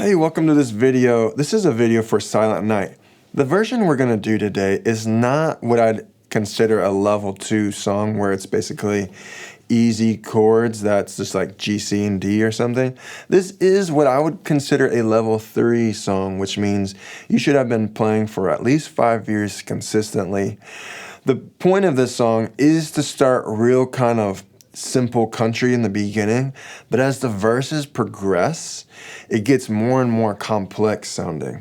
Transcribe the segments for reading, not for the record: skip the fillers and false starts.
Hey, welcome to this video. This is a video for Silent Night. The version we're gonna do today is not what I'd consider a level 2 song where it's basically easy chords that's just like G, C, and D or something. This is what I would consider a level 3 song, which means you should have been playing for at least 5 years consistently. The point of this song is to start real kind of simple country in the beginning, but as the verses progress, it gets more and more complex sounding.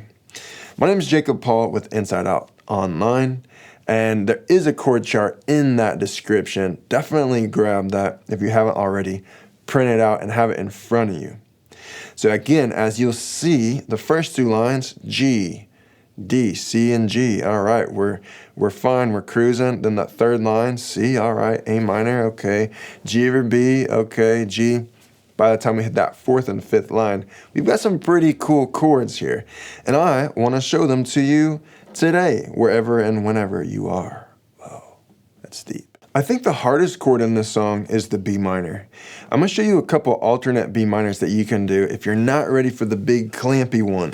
My name is Jacob Paul with Inside Out Online, and there is a chord chart in that description. Definitely grab that if you haven't already. Print it out and have it in front of you. So again, as you'll see, the first 2 lines, G, D, C, and G. All right, we're fine, we're cruising. Then that 3rd line, C, all right, A minor, okay. G over B, okay, G. By the time we hit that 4th and 5th line, we've got some pretty cool chords here. And I want to show them to you today, wherever and whenever you are. Whoa, that's deep. I think the hardest chord in this song is the B minor. I'm going to show you a couple alternate B minors that you can do if you're not ready for the big clampy one.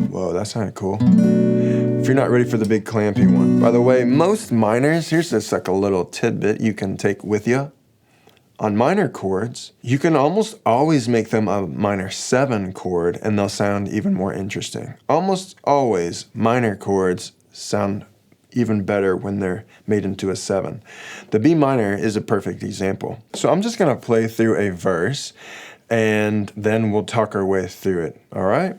Whoa, that sounded cool. If you're not ready for the big clampy one. By the way, most minors, here's just like a little tidbit you can take with you. On minor chords, you can almost always make them a minor 7 chord and they'll sound even more interesting. Almost always, minor chords sound even better when they're made into a 7. The B minor is a perfect example. So I'm just gonna play through a verse and then we'll talk our way through it, all right?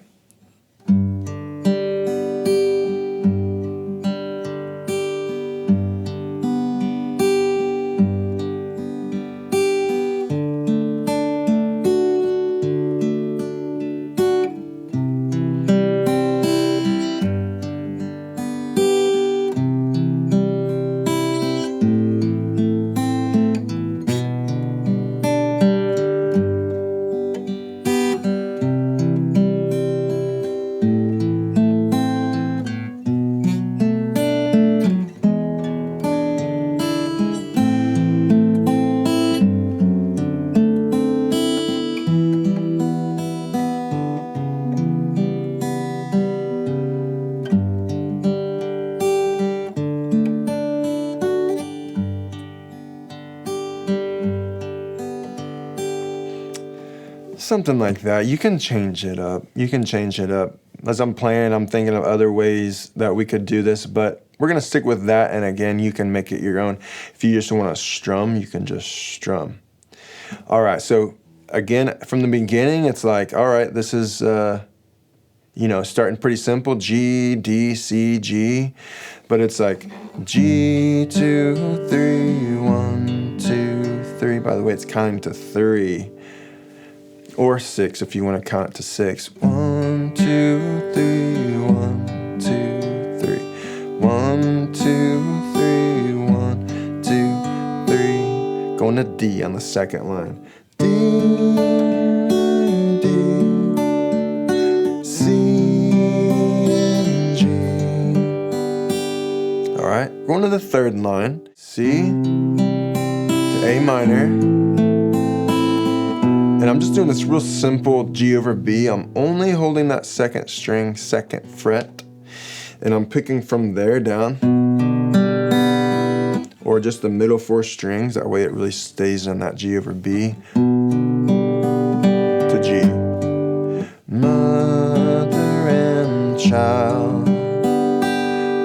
Something like that. You can change it up. You can change it up. As I'm playing, I'm thinking of other ways that we could do this, but we're going to stick with that. And again, you can make it your own. If you just want to strum, you can just strum. All right. So again, from the beginning, it's like, all right, this is, starting pretty simple. G, D, C, G. But it's like G, 2, 3, 1, 2, 3. By the way, it's counting to 3. Or 6 if you want to count it to 6. 1, 2, 3, 1, 2, 3. 1, 2, 3, 1, 2, 3. Going to D on the 2nd line. D, D, C, and G. All right, going to the 3rd line. C to A minor. And I'm just doing this real simple G over B. I'm only holding that 2nd string, 2nd fret, and I'm picking from there down, or just the middle 4 strings. That way it really stays on that G over B to G. Mother and child.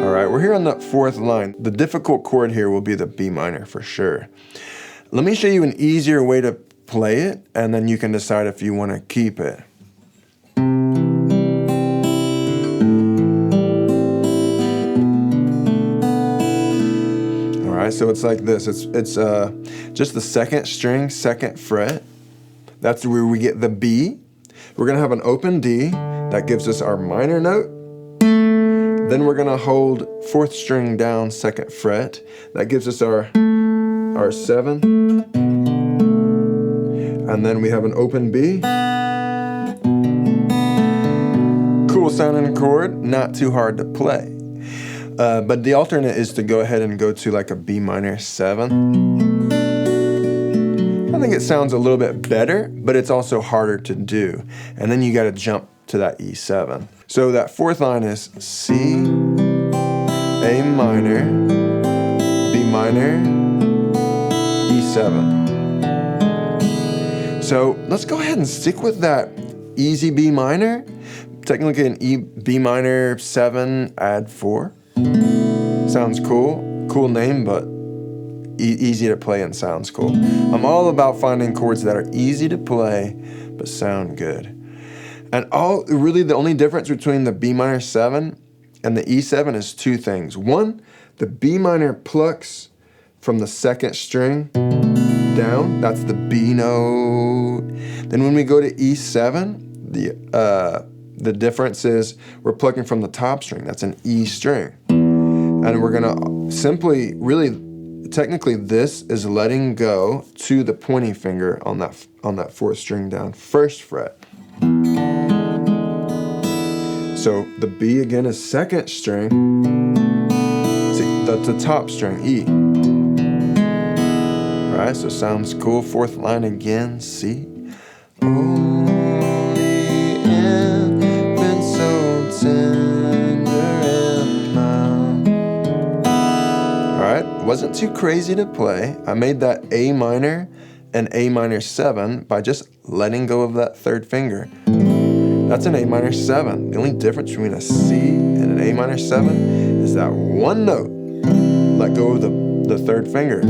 All right, we're here on that 4th line. The difficult chord here will be the B minor for sure. Let me show you an easier way to play it, and then you can decide if you want to keep it. All right, so it's like this. It's just the 2nd string, 2nd fret. That's where we get the B. We're gonna have an open D that gives us our minor note. Then we're gonna hold 4th string down, 2nd fret. That gives us our 7. And then we have an open B. Cool sounding chord, not too hard to play. But the alternate is to go ahead and go to like a B minor 7. I think think it sounds a little bit better, but it's also harder to do. And then you got to jump to that E7. So that fourth line is C, A minor, B minor, E7. So let's go ahead and stick with that easy B minor. Technically an B minor 7, add 4. Sounds cool. Cool name, but easy to play and sounds cool. I'm all about finding chords that are easy to play, but sound good. And really the only difference between the B minor 7 and the E7 is two things. One, the B minor plucks from the second string down. That's the B note. Then when we go to E7, the difference is we're plucking from the top string. That's an E string. And we're gonna simply, technically this is letting go to the pointing finger on that fourth string down, first fret. So the B again is second string. See, that's the top string, E. All right, so sounds cool. Fourth line again, C. Wasn't too crazy to play. I made that A minor and A minor 7 by just letting go of that third finger. That's an A minor 7. The only difference between a C and an A minor 7 is that one note. Let go of the third finger.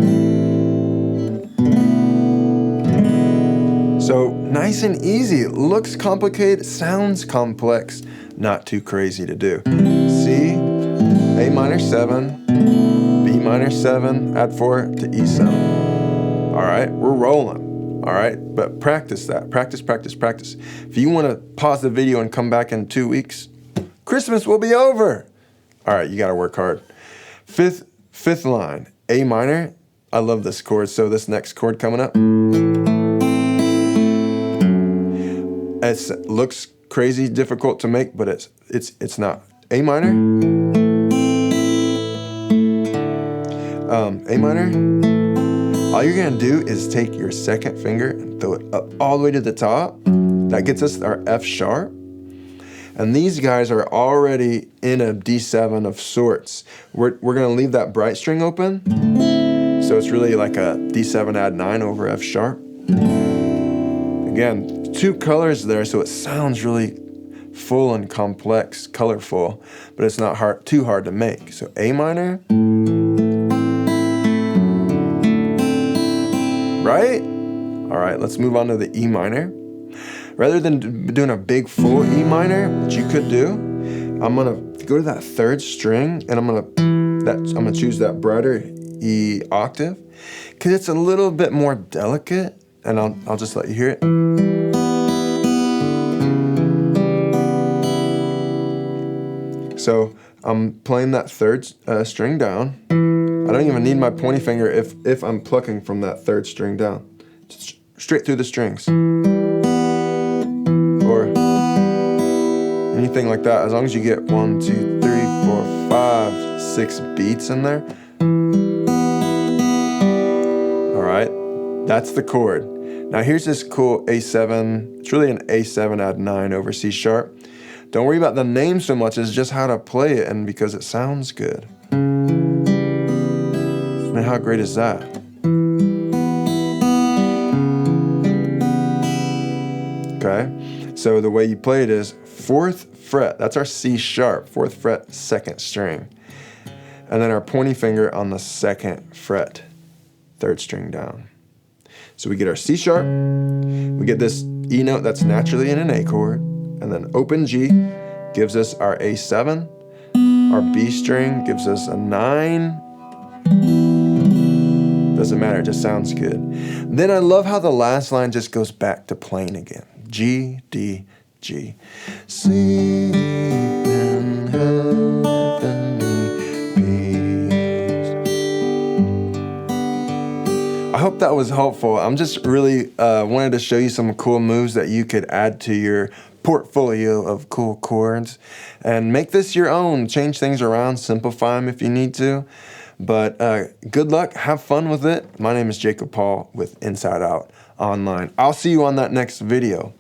So nice and easy. It looks complicated, sounds complex, not too crazy to do. C, A minor 7, B minor 7, add 4 to E7. All right, we're rolling. All right, but practice that. Practice, practice, practice. If you want to pause the video and come back in 2 weeks, Christmas will be over. All right, you got to work hard. Fifth line, A minor. I love this chord. So this next chord coming up, it looks crazy difficult to make, but it's not. A minor. A minor, all you're gonna do is take your second finger and throw it up all the way to the top. That gets us our F sharp. And these guys are already in a D7 of sorts. We're gonna leave that bright string open. So it's really like a D7 add 9 over F sharp. Again, two colors there, so it sounds really full and complex, colorful, but it's not too hard to make. So A minor. Right? All right, let's move on to the E minor. Rather than doing a big full E minor, which you could do, I'm gonna go to that third string and I'm gonna choose that brighter E octave because it's a little bit more delicate, and I'll just let you hear it. So I'm playing that third string down. I don't even need my pointing finger if I'm plucking from that third string down. Straight through the strings. Or anything like that. As long as you get 1, 2, 3, 4, 5, 6 beats in there. All right, that's the chord. Now here's this cool A7. It's really an A7 add 9 over C sharp. Don't worry about the name so much as just how to play it, and because it sounds good. And how great is that? Okay, so the way you play it is 4th fret, that's our C sharp, 4th fret, 2nd string. And then our pointing finger on the 2nd fret, 3rd string down. So we get our C sharp, we get this E note that's naturally in an A chord, and then open G gives us our A7, our B string gives us a 9, doesn't matter, it just sounds good. Then I love how the last line just goes back to plain again. G, D, G. Sleep in heavenly peace. I hope that was helpful. I'm just really wanted to show you some cool moves that you could add to your portfolio of cool chords and make this your own. Change things around, simplify them if you need to. But good luck, have fun with it. My name is Jacob Paul with Inside Out online. I'll see you on that next video.